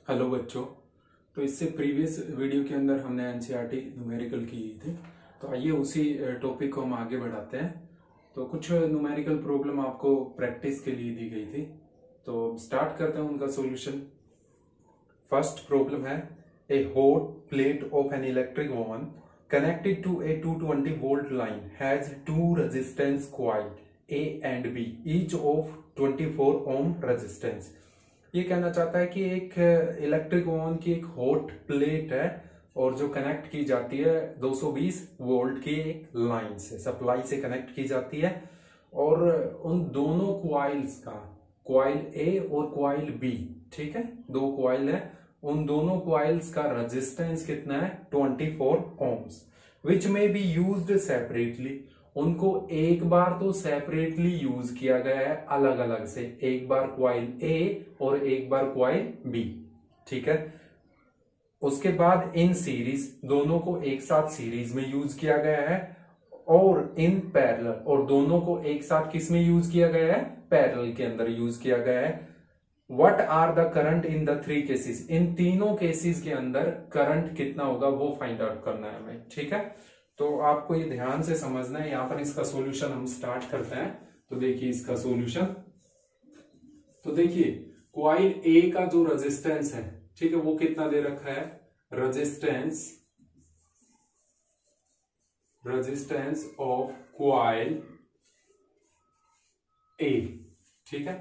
Hello बच्चों। तो इससे प्रीवियस वीडियो के अंदर हमने एनसीईआरटी न्यूमेरिकल की थी, तो आइए उसी टॉपिक को हम आगे बढ़ाते हैं। तो कुछ न्यूमेरिकल प्रॉब्लम आपको प्रैक्टिस के लिए दी गई थी, तो स्टार्ट करते हैं उनका सॉल्यूशन। फर्स्ट प्रॉब्लम है, a hot plate of an electric oven connected to a 220 volt line has two resistance coil A and B each of 24 ohm resistance. ये कहना चाहता है कि एक इलेक्ट्रिक ओवन की एक हॉट प्लेट है और जो कनेक्ट की जाती है 220 वोल्ट की एक लाइन से, सप्लाई से कनेक्ट की जाती है, और उन दोनों क्वाइल्स का, क्वाइल ए और क्वाइल बी, ठीक है, दो क्वाइल है, उन दोनों क्वाइल्स का रेजिस्टेंस कितना है 24 ओम्स, विच में बी यूज्ड सेपरेटली। उनको एक बार तो सेपरेटली यूज किया गया है, अलग अलग से, एक बार क्वाइल ए और एक बार क्वाइल बी, ठीक है। उसके बाद इन सीरीज, दोनों को एक साथ सीरीज में यूज किया गया है, और इन पैरेलल, और दोनों को एक साथ किस में यूज किया गया है, पैरेलल के अंदर यूज किया गया है। What are the current in the three cases, इन तीनों केसेस के अंदर करंट कितना होगा वो फाइंड आउट करना है हमें, ठीक है। तो आपको ये ध्यान से समझना है। यहां पर इसका सॉल्यूशन हम स्टार्ट करते हैं। तो देखिए इसका सॉल्यूशन, तो देखिए क्वाइल ए का जो रेजिस्टेंस है, ठीक है, वो कितना दे रखा है, रेजिस्टेंस ऑफ क्वाइल ए, ठीक है,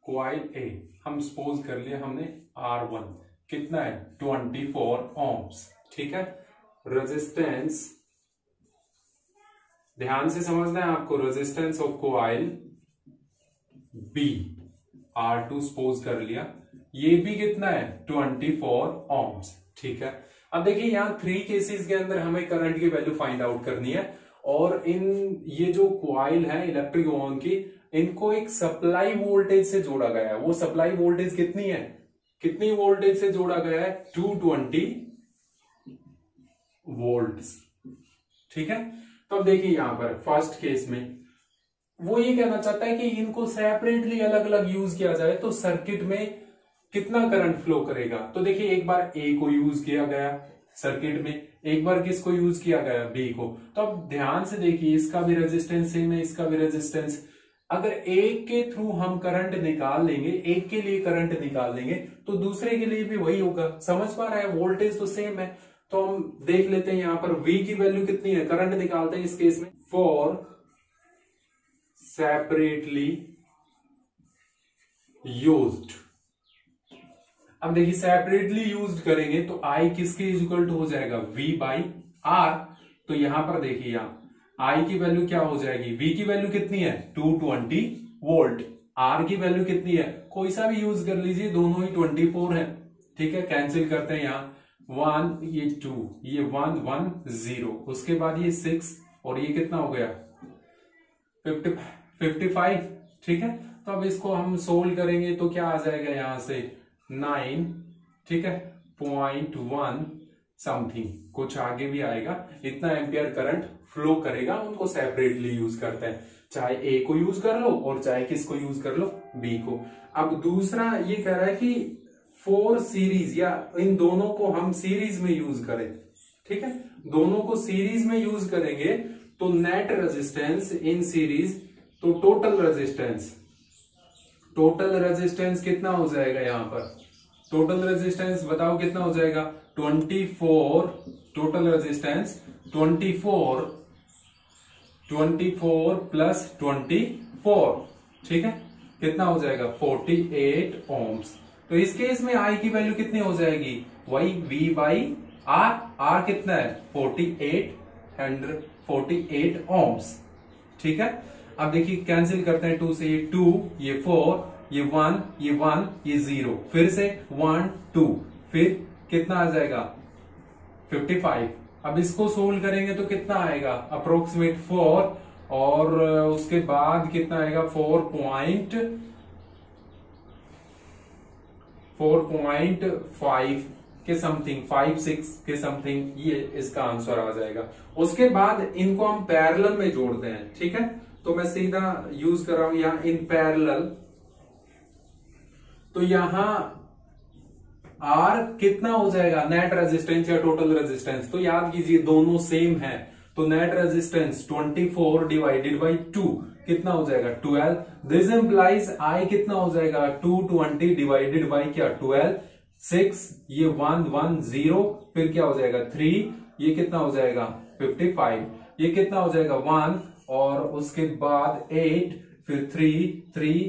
क्वाइल ए हम सपोज कर लिया हमने R1 कितना है 24 ओम्स, ठीक है। रेजिस्टेंस, ध्यान से समझना है आपको, resistance of coil be R2 suppose कर लिया, ये भी कितना है 24 ओम्स, ठीक है। अब देखिए यहां थ्री केसेस के अंदर हमें करंट की वैल्यू फाइंड आउट करनी है, और ये जो क्वाइल है इलेक्ट्रिक ओवन की, इनको एक सप्लाई वोल्टेज से जोड़ा गया है। वो सप्लाई वोल्टेज कितनी है, कितनी वोल्टेज से जोड़ा गया है 220 वोल्ट, ठीक है। तो अब देखिए यहां पर फर्स्ट केस में वो ये कहना चाहता है कि इनको सेपरेटली अलग अलग यूज किया जाए तो सर्किट में कितना करंट फ्लो करेगा। तो देखिए एक बार ए को यूज किया गया सर्किट में, एक बार किसको यूज किया गया, बी को। तो अब ध्यान से देखिए इसका भी रेजिस्टेंस सेम है, इसका भी रेजिस्टेंस। अगर एक के थ्रू हम करंट निकाल लेंगे, एक के लिए करंट निकाल लेंगे, तो दूसरे के लिए भी वही होगा। समझ पा रहे हैं, वोल्टेज तो सेम है। तो हम देख लेते हैं यहां पर V की वैल्यू कितनी है, करंट निकालते हैं इस केस में। फॉर सेपरेटली यूज्ड, अब देखिए सेपरेटली यूज्ड करेंगे तो I किसके इक्वल टू हो जाएगा, V बाई R। तो यहां पर देखिए यहां I की वैल्यू क्या हो जाएगी, V की वैल्यू कितनी है 220 वोल्ट, R की वैल्यू कितनी है, कोई सा भी यूज कर लीजिए, दोनों ही 24 है, ठीक है। कैंसिल करते हैं यहां 1, ये 2, ये 1 1 0, उसके बाद ये 6 और ये कितना हो गया 55, ठीक है। तो अब इसको हम सोल्व करेंगे तो क्या आ जाएगा यहां से 9, ठीक है, 0.1 समथिंग, कुछ आगे भी आएगा, इतना एम्पियर करंट फ्लो करेगा। उनको सेपरेटली यूज करते हैं, चाहे ए को यूज कर लो और चाहे किसको यूज कर लो, बी को। अब दूसरा ये कह रहा है कि 4 सीरीज, या इन दोनों को हम सीरीज में यूज करें, ठीक है, दोनों को सीरीज में यूज करेंगे तो नेट रेजिस्टेंस इन सीरीज, तो टोटल रेजिस्टेंस कितना हो जाएगा, यहां पर टोटल रेजिस्टेंस बताओ कितना हो जाएगा 24, टोटल रेजिस्टेंस 24 प्लस 24, ठीक है, कितना हो जाएगा 48 ओम्स। तो इस केस में I की वैल्यू कितनी हो जाएगी, वही V बाई R कितना है 48 ओम्स, ठीक है। अब देखिए कैंसिल करते हैं 2 से, ये 2, ये 4, ये 1, ये 1, ये 0, फिर से 1 2, फिर कितना आ जाएगा 55। अब इसको सोल्व करेंगे तो कितना आएगा अप्रोक्सीमेट 4, और उसके बाद कितना आएगा 4.5 के समथिंग, 5 6 के समथिंग, ये इसका आंसर आ जाएगा। उसके बाद इनको हम पैरेलल में जोड़ते हैं, ठीक है। तो मैं सीधा यूज कर रहा हूं यहां इन पैरेलल, तो यहां आर कितना हो जाएगा, नेट रेजिस्टेंस या टोटल रेजिस्टेंस, तो याद कीजिए दोनों सेम है, तो नेट रेजिस्टेंस 24 डिवाइडेड बाई 2 कितना हो जाएगा 12। दिस इंप्लाइज आई कितना हो जाएगा 220 डिवाइडेड बाई क्या 12, 6, ये 1 1 0, फिर क्या हो जाएगा 3, ये कितना हो जाएगा 55, ये कितना हो जाएगा 1, और उसके बाद 8, फिर 3 3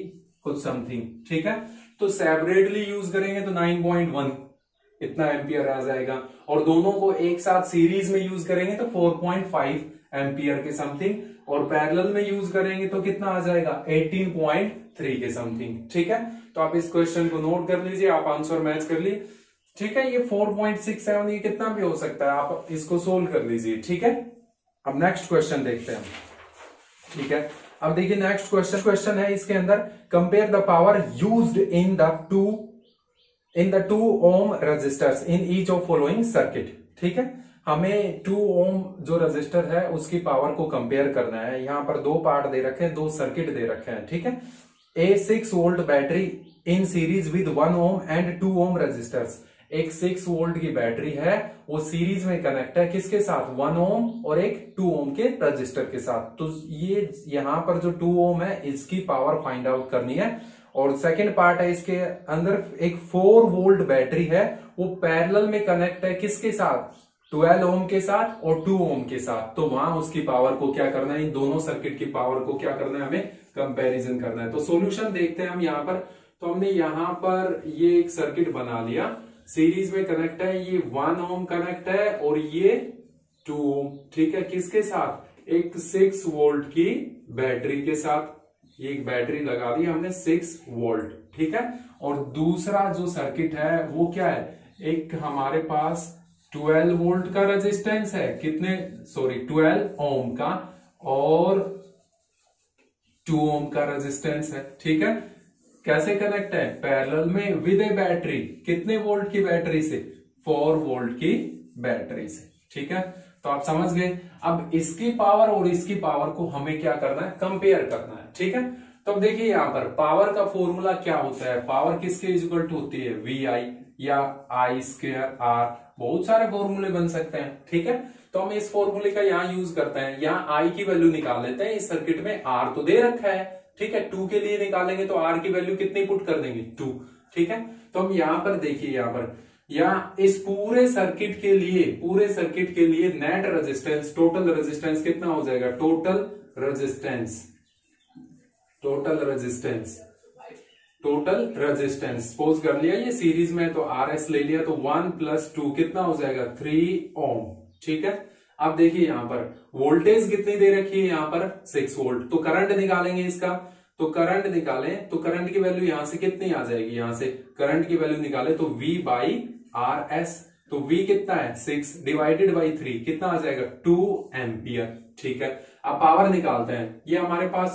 कुछ समथिंग, ठीक है। तो सेपरेटली यूज करेंगे तो 9.1 इतना एम्पियर आ जाएगा, और दोनों को एक साथ सीरीज में यूज करेंगे तो 4.5 एम्पियर के समथिंग, और पैरेलल में यूज करेंगे तो कितना आ जाएगा 18.3 के समथिंग, ठीक है। तो आप इस क्वेश्चन को नोट कर लीजिए, आप आंसर मैच कर लीजिए, ठीक है। ये 4.67 ये कितना भी हो सकता है, आप इसको सोल्व कर लीजिए, ठीक है। अब नेक्स्ट क्वेश्चन देखते हैं, ठीक है। अब देखिए नेक्स्ट क्वेश्चन है, इसके अंदर compare the power used in the two ohm resistors in each of following circuit, ठीक है। हमें 2 ओम जो रजिस्टर है उसकी पावर को कंपेयर करना है। यहां पर 2 पार्ट दे रखे हैं, 2 सर्किट दे रखे हैं, ठीक है। A 6 volt battery in series with 1 ohm and 2 ohm resistors, एक 6 वोल्ट की बैटरी है, वो सीरीज में कनेक्ट है किसके साथ 1 ओम और एक 2 ओम के रजिस्टर के साथ। तो ये यहां पर जो 2 ओम है इसकी पावर फाइंड आउट करनी है। और सेकंड पार्ट है, इसके अंदर एक 4 वोल्ट बैटरी है, वो पैरेलल में कनेक्ट है किसके साथ 12 ओम के साथ और 2 ओम के साथ। तो वहां उसकी पावर को क्या करना है, इन दोनों सर्किट की पावर को क्या करना है, हमें कंपैरिजन करना है। तो सॉल्यूशन देखते हैं हम यहां पर। तो हमने यहां पर ये एक सर्किट बना लिया, सीरीज में कनेक्ट है, ये 1 ओम कनेक्ट है और ये 2 ओम, ठीक है। किसके साथ, एक 6 वोल्ट की बैटरी के साथ, ये एक बैटरी लगा दी हमने 6 वोल्ट, ठीक है। और दूसरा जो सर्किट है वो क्या है, एक हमारे पास 12 वोल्ट का रेजिस्टेंस है, 12 ओम का, और 2 ओम का रेजिस्टेंस है, ठीक है। कैसे कनेक्ट है, पैरेलल में विद ए बैटरी, कितने वोल्ट की बैटरी से 4 वोल्ट की बैटरी से, ठीक है। तो आप समझ गए। अब इसकी पावर और इसकी पावर को हमें क्या करना है, कंपेयर करना है, ठीक है। तो अब देखिए यहां पर पावर का फॉर्मूला क्या होता है, पावर किसके इक्वल टू होती है VI या I² R, बहुत सारे फॉर्मूले बन सकते हैं, ठीक है। तो हम इस फॉर्मूले का यहाँ यूज करते हैं, यहाँ I की वैल्यू निकाल लेते हैं। इस सर्किट में R तो दे रखा है, ठीक है, 2 के लिए निकालेंगे तो R की वैल्यू कितनी पुट कर देंगे 2, ठीक है। तो हम यहां पर देखिए, यहाँ इस पूरे सर्किट के लिए नेट रेजिस्टेंस, टोटल रेजिस्टेंस कितना हो जाएगा, टोटल रेजिस्टेंस सपोज कर लिया ये सीरीज में, तो RS ले लिया, तो 1 + 2 कितना हो जाएगा 3 ओम, ठीक है। अब देखिए यहां पर वोल्टेज कितनी दे रखी है, यहां पर 6 वोल्ट। तो करंट निकालेंगे इसका, तो करंट निकालें तो करंट की वैल्यू यहां से कितनी आ जाएगी, यहां से करंट की वैल्यू निकाले तो V/RS, तो V कितना है 6 डिवाइडेड बाई 3 कितना आ जाएगा 2 एम्पियर, ठीक है। अब पावर निकालते हैं, ये हमारे पास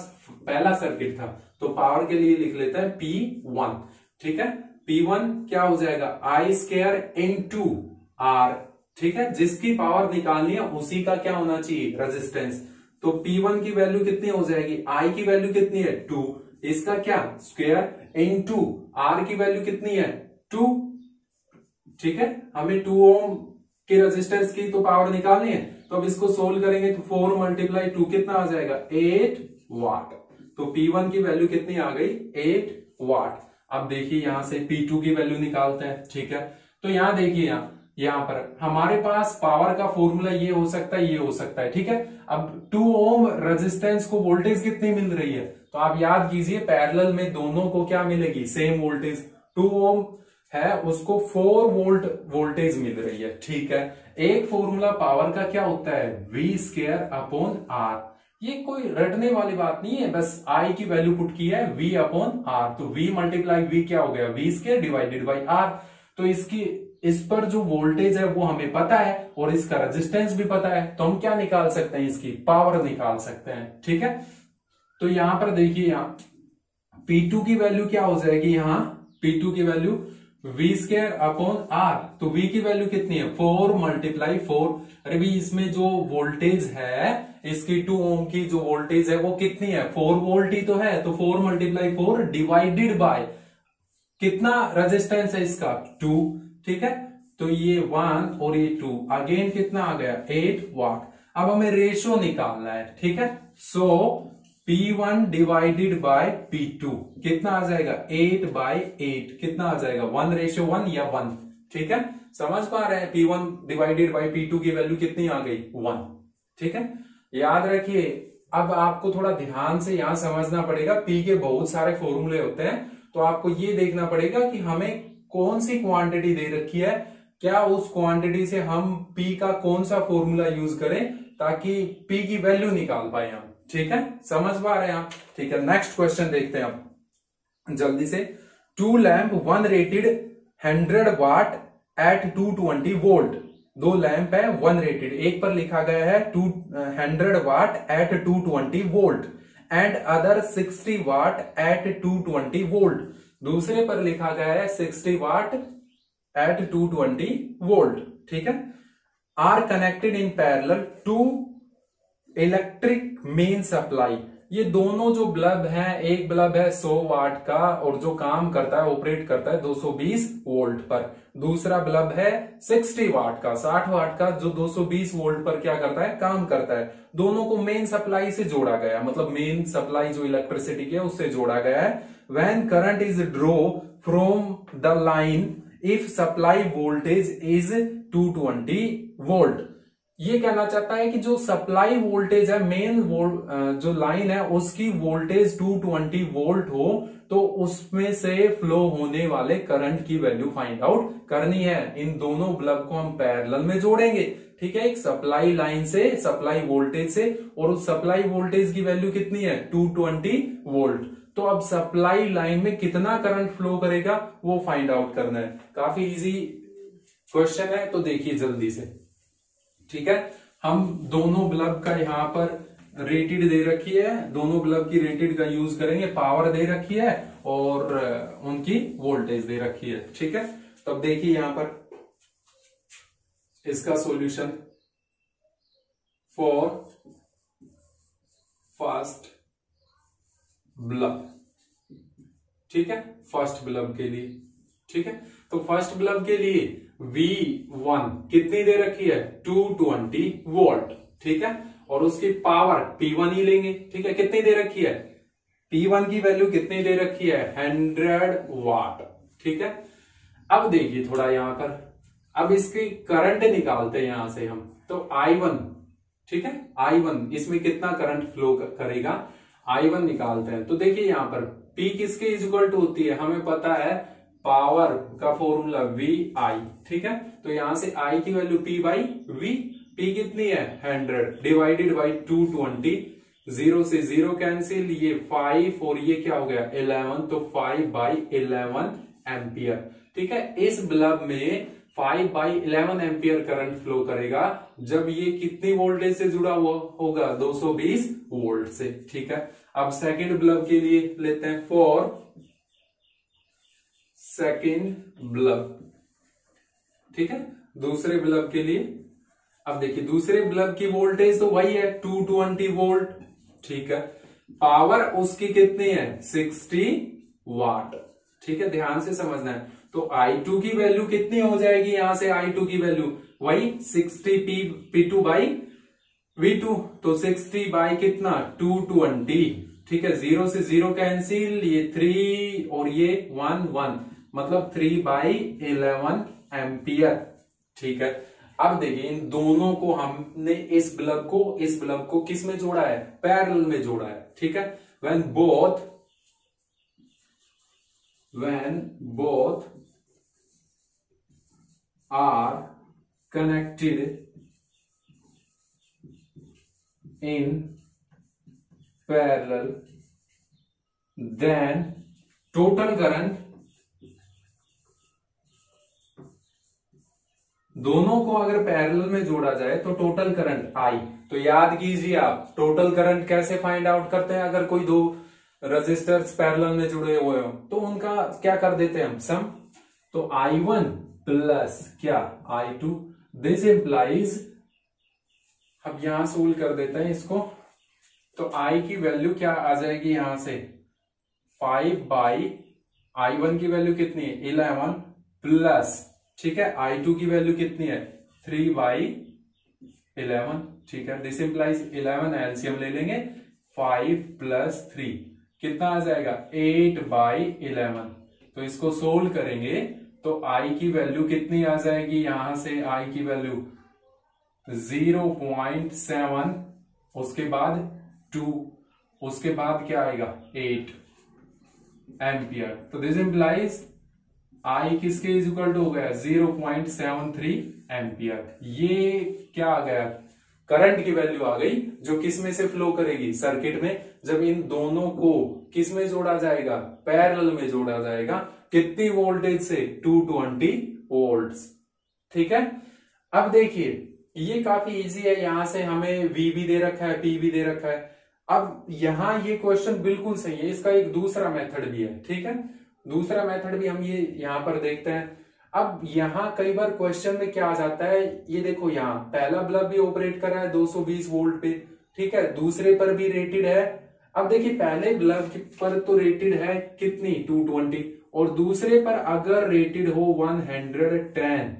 पहला सर्किट था, तो पावर के लिए लिख लेते हैं P1, ठीक है। P1 क्या हो जाएगा I² into R, ठीक है। जिसकी पावर निकालनी है उसी का क्या होना चाहिए, रेजिस्टेंस। तो P1 की वैल्यू कितनी हो जाएगी, I की वैल्यू कितनी है 2, इसका क्या स्क्वायर इनटू R की वैल्यू कितनी है 2, ठीक है। हमें 2 ओम के रेजिस्टेंस की तो पावर निकालनी है, तो अब इसको सोल्व करेंगे तो 4 × 2 कितना आ जाएगा 8 वाट। तो P1 की वैल्यू कितनी आ गई 8 वाट। अब देखिए यहां से P2 की वैल्यू निकालते हैं, ठीक है। तो यहां देखिए यहां पर हमारे पास पावर का फॉर्मूला ये हो सकता है, ये हो सकता है, ठीक है। अब 2 ओम रेजिस्टेंस को वोल्टेज कितनी मिल रही है, तो आप याद कीजिए पैरेलल में दोनों को क्या मिलेगी, सेम वोल्टेज। 2 ओम है उसको 4 वोल्ट वोल्टेज मिल रही है, ठीक है। एक फॉर्मूला पावर का क्या होता है V²/R, ये कोई रटने वाली बात नहीं है, बस I की वैल्यू पुट की है V/R, तो V × V क्या हो गया V² डिवाइडेड बाई R। तो इस पर जो वोल्टेज है वो हमें पता है और इसका रेजिस्टेंस भी पता है, तो हम क्या निकाल सकते हैं, इसकी पावर निकाल सकते हैं, ठीक है। तो यहां पर देखिए यहाँ P2 की वैल्यू क्या हो जाएगी, यहाँ P2 की वैल्यू V²/R, तो V की वैल्यू कितनी है 4 × 4। अरे भी इसमें जो वोल्टेज है इसकी 2 ओम की जो वोल्टेज है वो कितनी है 4 वोल्ट ही तो है, तो 4 × 4 डिवाइडेड बाय कितना रेजिस्टेंस है इसका 2, ठीक है। तो ये 1 और ये 2, अगेन कितना आ गया 8 वाट। अब हमें रेशियो निकालना है, ठीक है। सो P1 डिवाइडेड बाय P2 कितना आ जाएगा 8/8, कितना आ जाएगा 1:1 या 1, ठीक है। समझ पा रहे हैं, P1 डिवाइडेड बाय P2 की वैल्यू कितनी आ गई 1, ठीक है। याद रखिए, अब आपको थोड़ा ध्यान से यहां समझना पड़ेगा, P के बहुत सारे फॉर्मूले होते हैं, तो आपको ये देखना पड़ेगा कि हमें कौन सी क्वांटिटी दे रखी है, क्या उस क्वांटिटी से हम P का कौन सा फॉर्मूला यूज करें ताकि P की वैल्यू निकाल पाए हम, ठीक है। समझ पा रहे हैं आप, ठीक है। नेक्स्ट क्वेश्चन देखते हैं अब जल्दी से। 2 lamp 1 rated 100 watt at 220 volt. 2 lamp है 1 रेटेड, एक पर लिखा गया है 200 watt at 220 volt and other 60 watt at 220 volt. दूसरे पर लिखा गया है 60 वाट एट 220 वोल्ट, ठीक है। Are connected in parallel to electric main supply. ये दोनों जो बल्ब हैं, एक बल्ब है 100 वाट का और जो काम करता है, ऑपरेट करता है 220 वोल्ट पर, दूसरा बल्ब है 60 वाट का, 60 वाट का, जो 220 वोल्ट पर क्या करता है, काम करता है। दोनों को मेन सप्लाई से जोड़ा गया, मतलब मेन सप्लाई जो इलेक्ट्रिसिटी की है उससे जोड़ा गया है। When current is draw from the line if supply voltage is 220 volt. ये कहना चाहता है कि जो सप्लाई वोल्टेज है, मेन जो लाइन है उसकी वोल्टेज 220 वोल्ट हो तो उसमें से फ्लो होने वाले करंट की वैल्यू फाइंड आउट करनी है। इन दोनों बल्ब को हम पैरेलल में जोड़ेंगे, ठीक है, एक सप्लाई लाइन से, सप्लाई वोल्टेज से, और उस सप्लाई वोल्टेज की वैल्यू कितनी है 220 वोल्ट। तो अब सप्लाई लाइन में कितना करंट फ्लो करेगा वो फाइंड आउट करना है। काफी इजी क्वेश्चन है, तो देखिए जल्दी से, ठीक है। हम दोनों बल्ब का यहां पर रेटेड दे रखी है, दोनों बल्ब की रेटेड का यूज करेंगे, पावर दे रखी है और उनकी वोल्टेज दे रखी है, ठीक है। तो अब देखिए यहां पर इसका सॉल्यूशन फॉर फर्स्ट बल्ब, ठीक है, फर्स्ट बल्ब के लिए, ठीक है। तो फर्स्ट बल्ब के लिए V1 कितनी दे रखी है 220 वोल्ट, ठीक है, और उसकी पावर P1 ही लेंगे, ठीक है। कितनी दे रखी है, P1 की वैल्यू कितनी दे रखी है 100 वाट, ठीक है। अब देखिए थोड़ा यहां पर, अब इसकी करंट निकालते हैं यहां से हम, तो I1, ठीक है, I1 इसमें कितना करंट फ्लो करेगा, I1 निकालते हैं। तो देखिए यहां पर P किसके इक्वल टू होती है, हमें पता है पावर का फॉर्मूला VI, ठीक है। तो यहां से I की वैल्यू P/V, P कितनी है 100 डिवाइडेड बाई 220, 0 से 0 कैंसिल, ये 5 और ये क्या हो गया 11, तो 5/11 एम्पियर, ठीक है। इस बल्ब में 5/11 एम्पियर करंट फ्लो करेगा जब ये कितनी वोल्टेज से जुड़ा हुआ होगा 220 वोल्ट से, ठीक है। अब सेकंड बल्ब के लिए लेते हैं, फॉर सेकंड बल्ब, ठीक है, दूसरे बल्ब के लिए। अब देखिए दूसरे बल्ब की वोल्टेज तो वही है 220 वोल्ट, ठीक है, पावर उसकी कितनी है 60 वाट, ठीक है, ध्यान से समझना है। तो I2 की वैल्यू कितनी हो जाएगी, यहां से I2 की वैल्यू वही 60 P2 बाई V2, तो 60 बाई कितना 220, ठीक है, 0 से 0 कैंसिल, ये 3 और ये 1 मतलब 3/11 एम्पियर, ठीक है। अब देखिए इन दोनों को हमने इस बल्ब को किस में जोड़ा है, पैरेलल में जोड़ा है, ठीक है। when both are connected in parallel then total current, दोनों को अगर पैरेलल में जोड़ा जाए तो टोटल करंट I, तो याद कीजिए आप टोटल करंट कैसे फाइंड आउट करते हैं, अगर कोई दो रजिस्टर्स पैरेलल में जुड़े हुए हो तो उनका क्या कर देते हैं हम सम, तो I1 प्लस क्या I2, दिस इंप्लाइज, अब यहां सोल्व कर देते हैं इसको, तो I की वैल्यू क्या आ जाएगी यहां से 5/11 I1 की वैल्यू कितनी है 11 प्लस, ठीक है, I2 की वैल्यू कितनी है 3/11, ठीक है। दिस इंप्लाइज 11 एलसीएम ले लेंगे 5 प्लस 3 कितना आ जाएगा 8/11। तो इसको सोल्व करेंगे तो I की वैल्यू कितनी आ जाएगी, यहां से I की वैल्यू 0.7, उसके बाद 2, उसके बाद क्या आएगा 8 एम्पियर। तो दिस इंप्लाइज I किसके इज इक्वल टू हो गया 0.73 एम्पियर। ये क्या आ गया, करंट की वैल्यू आ गई जो किस में से फ्लो करेगी सर्किट में, जब इन दोनों को किस में जोड़ा जाएगा पैरेलल में जोड़ा जाएगा, कितनी वोल्टेज से 220 वोल्ट्स, ठीक है। अब देखिए ये काफी इजी है, यहां से हमें V भी दे रखा है P भी दे रखा है। अब यहां ये क्वेश्चन बिल्कुल सही है, इसका एक दूसरा मेथड भी है, ठीक है, दूसरा मेथड भी हम ये यहां पर देखते हैं। अब यहां कई बार क्वेश्चन में क्या आ जाता है, ये देखो यहाँ पहला बल्ब भी ऑपरेट कर रहा है 220 वोल्ट पे, ठीक है, दूसरे पर भी रेटेड है। अब देखिए पहले बल्ब पर तो रेटेड है कितनी 220, और दूसरे पर अगर रेटेड हो 110,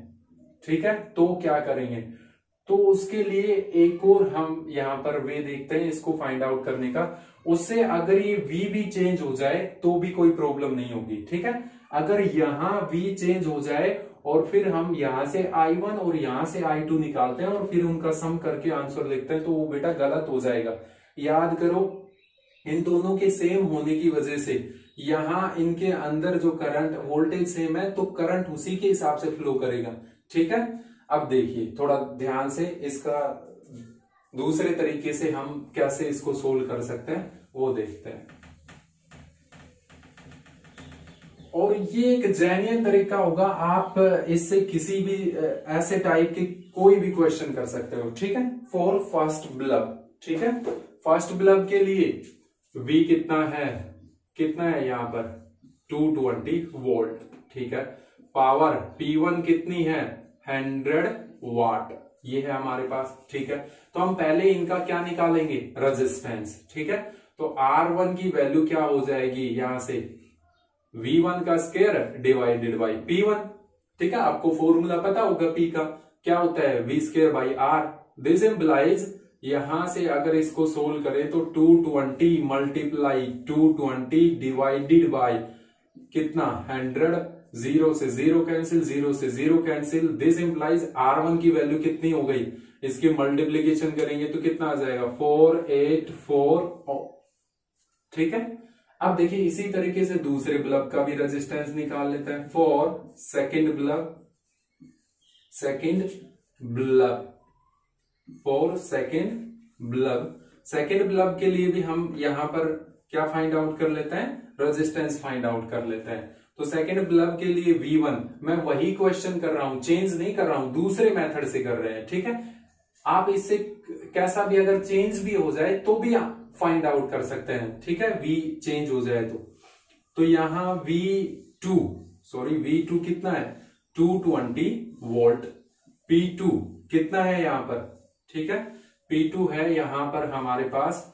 ठीक है, तो क्या करेंगे, तो उसके लिए एक और हम यहां पर वे देखते हैं इसको फाइंड आउट करने का। उससे अगर ये V भी चेंज हो जाए तो भी कोई प्रॉब्लम नहीं होगी, ठीक है। अगर यहां V चेंज हो जाए और फिर हम यहां से I1 और यहां से I2 निकालते हैं और फिर उनका सम करके आंसर लिखते हैं, तो वो बेटा गलत हो जाएगा। याद करो इन दोनों के सेम होने की वजह से यहां इनके अंदर जो करंट वोल्टेज सेम है तो करंट उसी के हिसाब से फ्लो करेगा, ठीक है। अब देखिए थोड़ा ध्यान से इसका दूसरे तरीके से हम कैसे इसको सोल्व कर सकते हैं वो देखते हैं। और ये एक जेन्युइन तरीका होगा, आप इससे किसी भी ऐसे टाइप के कोई भी क्वेश्चन कर सकते हो, ठीक है। फॉर फर्स्ट बल्ब, ठीक है, फर्स्ट बल्ब के लिए V कितना है यहां पर 220 वोल्ट, ठीक है। पावर P1 कितनी है 100 वाट, ये है हमारे पास, ठीक है। तो हम पहले इनका क्या निकालेंगे रेजिस्टेंस, ठीक है। तो R1 की वैल्यू क्या हो जाएगी यहां से V1 का स्क्वायर डिवाइडेड बाई P1, ठीक है। आपको फॉर्मूला पता होगा P का क्या होता है V square by R। This implies यहां से अगर इसको सोल्व करें तो 220 मल्टीप्लाई 220 डिवाइडेड बाई कितना 100, 0 से 0 कैंसिल, 0 से 0 कैंसिल। दिस इंप्लाइज R1 की वैल्यू कितनी हो गई, इसकी मल्टीप्लीकेशन करेंगे तो कितना आ जाएगा 484, ठीक है। अब देखिए इसी तरीके से दूसरे बल्ब का भी रेजिस्टेंस निकाल लेते हैं। For second bulb for second bulb के लिए भी हम यहां पर क्या फाइंड आउट कर लेते हैं रेजिस्टेंस फाइंड आउट कर लेते हैं। तो सेकंड बल्ब के लिए V1 मैं वही क्वेश्चन कर रहा हूं, चेंज नहीं कर रहा हूं, दूसरे मेथड से कर रहे हैं, ठीक है। आप इससे कैसा भी अगर चेंज भी हो जाए तो भी फाइंड आउट कर सकते हैं, ठीक है, V चेंज हो जाए तो यहां V2 कितना है 220 वोल्ट, P2 कितना है यहां पर, ठीक है, P2 है यहां पर हमारे पास,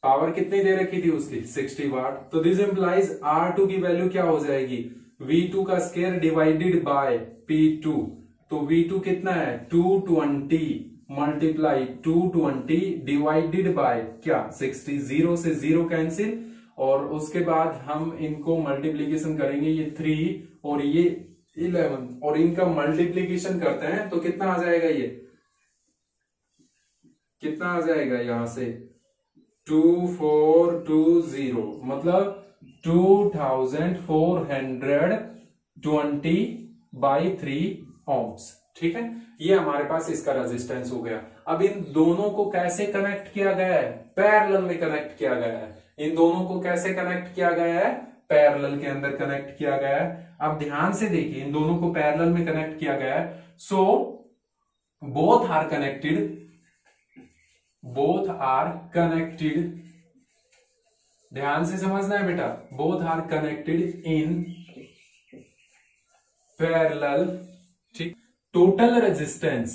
पावर कितनी दे रखी थी उसकी 60 वाट। तो दिस इंप्लाइज R2 की वैल्यू क्या हो जाएगी V2 का स्क्वायर डिवाइडेड बाय P2। तो V2 कितना है 220 मल्टीप्लाई 220 डिवाइडेड बाय क्या 60, 0 से 0 कैंसिल, और उसके बाद हम इनको मल्टीप्लीकेशन करेंगे, ये 3 और ये 11, और इनका मल्टीप्लीकेशन करते हैं तो कितना आ जाएगा, ये कितना आ जाएगा यहां से 2420, मतलब 2420/3 ohms, ठीक है। ये हमारे पास इसका रेजिस्टेंस हो गया। अब इन दोनों को कैसे कनेक्ट किया गया है, पैरेलल में कनेक्ट किया गया है। इन दोनों को कैसे कनेक्ट किया गया है, पैरेलल के अंदर कनेक्ट किया गया है। अब ध्यान से देखिए इन दोनों को पैरेलल में कनेक्ट किया गया है। सो बोथ आर कनेक्टेड, ध्यान से समझना है बेटा, both are connected in parallel, ठीक। टोटल रेजिस्टेंस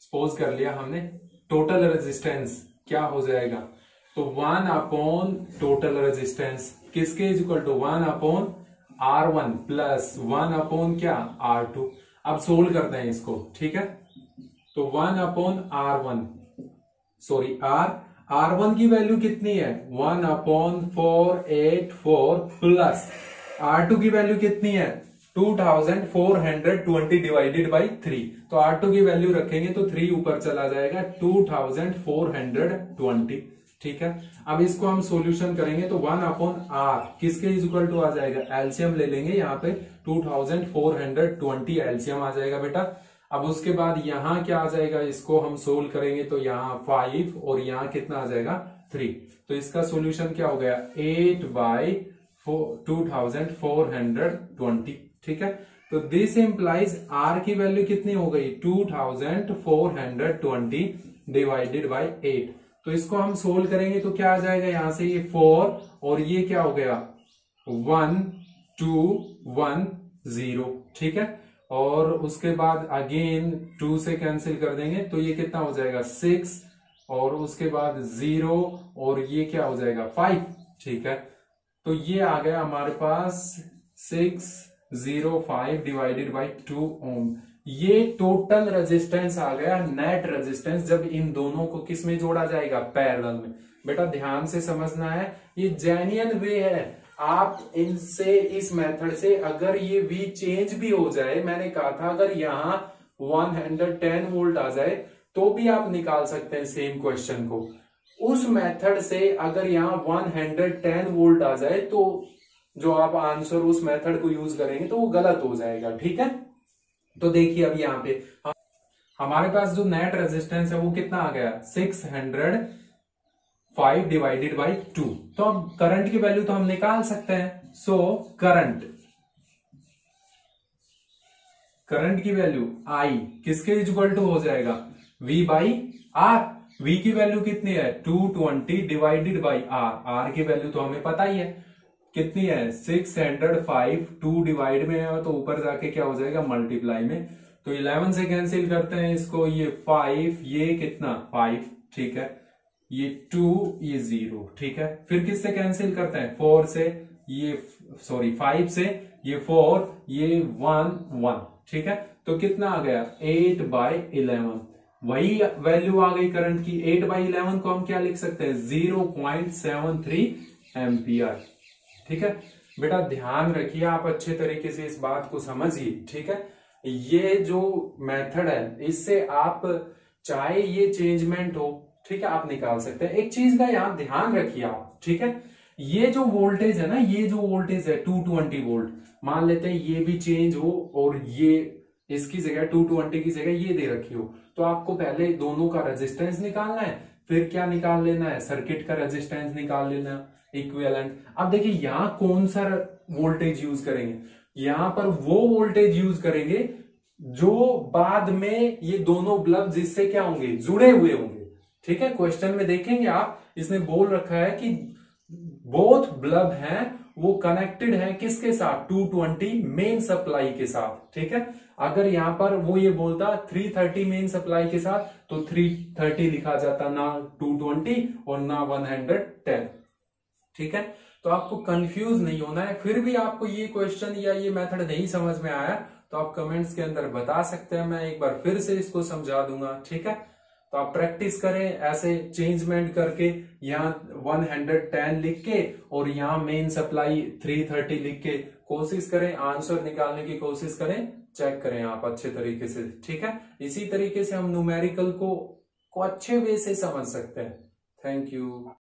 सपोज कर लिया हमने टोटल रेजिस्टेंस क्या हो जाएगा, तो 1 अपॉन टोटल रेजिस्टेंस किसके is equal to 1 upon R1 plus 1 upon क्या R2। अब सोल्व करते हैं इसको, ठीक है। तो 1 अपॉन R1 सॉरी R1 की वैल्यू कितनी है 1 अपॉन 484 प्लस R2 की वैल्यू कितनी है 2420 डिवाइडेड बाई 3। तो R2 की वैल्यू रखेंगे तो 3 ऊपर चला जाएगा 2420, ठीक है। अब इसको हम सॉल्यूशन करेंगे तो 1 अपॉन R किसके इज इक्वल टू आ जाएगा, एलसीएम ले लेंगे यहाँ पे 2420 एलसीएम आ जाएगा बेटा। अब उसके बाद यहाँ क्या आ जाएगा, इसको हम सोल्व करेंगे तो यहाँ 5 और यहाँ कितना आ जाएगा 3। तो इसका सॉल्यूशन क्या हो गया 8/2420, ठीक है। तो दिस इंप्लाइज R की वैल्यू कितनी हो गई 2420 डिवाइडेड बाई 8। तो इसको हम सोल्व करेंगे तो क्या आ जाएगा, यहां से ये 4 और ये क्या हो गया 1210, ठीक है। और उसके बाद अगेन 2 से कैंसिल कर देंगे तो ये कितना हो जाएगा 6 और उसके बाद 0 और ये क्या हो जाएगा 5, ठीक है। तो ये आ गया हमारे पास 605 डिवाइडेड बाई 2 ओम। ये टोटल रेजिस्टेंस आ गया, नेट रेजिस्टेंस जब इन दोनों को किस में जोड़ा जाएगा, पैरेलल में। बेटा ध्यान से समझना है, ये जेन्युइन वे है। आप इनसे इस मेथड से अगर ये वी चेंज भी हो जाए, मैंने कहा था अगर यहाँ 110 वोल्ट आ जाए तो भी आप निकाल सकते हैं सेम क्वेश्चन को। उस मेथड से अगर यहाँ 110 वोल्ट आ जाए तो जो आप आंसर उस मेथड को यूज करेंगे तो वो गलत हो जाएगा, ठीक है। तो देखिए अब यहाँ पे हमारे पास जो नेट रेजिस्टेंस है वो कितना आ गया 605 डिवाइडेड बाई 2। तो अब करंट की वैल्यू तो हम निकाल सकते हैं। सो करंट की वैल्यू I किसके इक्वल टू हो जाएगा V बाई R। V की वैल्यू कितनी है 220 डिवाइडेड बाई R की वैल्यू तो हमें पता ही है कितनी है 605, 2 डिवाइड में है तो ऊपर जाके क्या हो जाएगा मल्टीप्लाई में। तो 11 से कैंसिल करते हैं इसको, ये 5 ये कितना 5, ठीक है, ये 2 ये 0, ठीक है। फिर किससे कैंसिल करते हैं 4 से, ये सॉरी 5 से ये 4 ये 1, ठीक है। तो कितना आ गया 8/11, वही वैल्यू आ गई करंट की। 8/11 को हम क्या लिख सकते हैं 0.73 एम्पियर, ठीक है। बेटा ध्यान रखिए, आप अच्छे तरीके से इस बात को समझिए, ठीक है। ये जो मेथड है इससे आप चाहे ये चेंजमेंट हो, ठीक है, आप निकाल सकते हैं। एक चीज का यहाँ ध्यान रखिए आप, ठीक है। ये जो वोल्टेज है ना, ये जो वोल्टेज है 220 वोल्ट, मान लेते हैं ये भी चेंज हो और ये इसकी जगह 220 की जगह ये दे रखी हो, तो आपको पहले दोनों का रेजिस्टेंस निकालना है, फिर क्या निकाल लेना है सर्किट का रेजिस्टेंस निकाल लेना है इक्विवेलेंट। अब देखिए यहाँ कौन सा वोल्टेज यूज करेंगे, यहां पर वो वोल्टेज यूज करेंगे जो बाद में ये दोनों बल्ब जिससे क्या होंगे जुड़े हुए होंगे, ठीक है। क्वेश्चन में देखेंगे आप, इसने बोल रखा है कि बोथ बल्ब हैं वो कनेक्टेड है किसके साथ 220 मेन सप्लाई के साथ, ठीक है। अगर यहां पर वो ये बोलता 330 मेन सप्लाई के साथ तो 330 लिखा जाता, ना 220 और ना 110, ठीक है। तो आपको कंफ्यूज नहीं होना है। फिर भी आपको ये क्वेश्चन या ये मेथड नहीं समझ में आया तो आप कमेंट्स के अंदर बता सकते हैं, मैं एक बार फिर से इसको समझा दूंगा, ठीक है। तो आप प्रैक्टिस करें ऐसे चेंजमेंट करके, यहाँ 110 लिख के और यहाँ मेन सप्लाई 330 लिख के कोशिश करें, आंसर निकालने की कोशिश करें, चेक करें आप अच्छे तरीके से, ठीक है। इसी तरीके से हम न्यूमेरिकल को अच्छे वे से समझ सकते हैं। Thank you.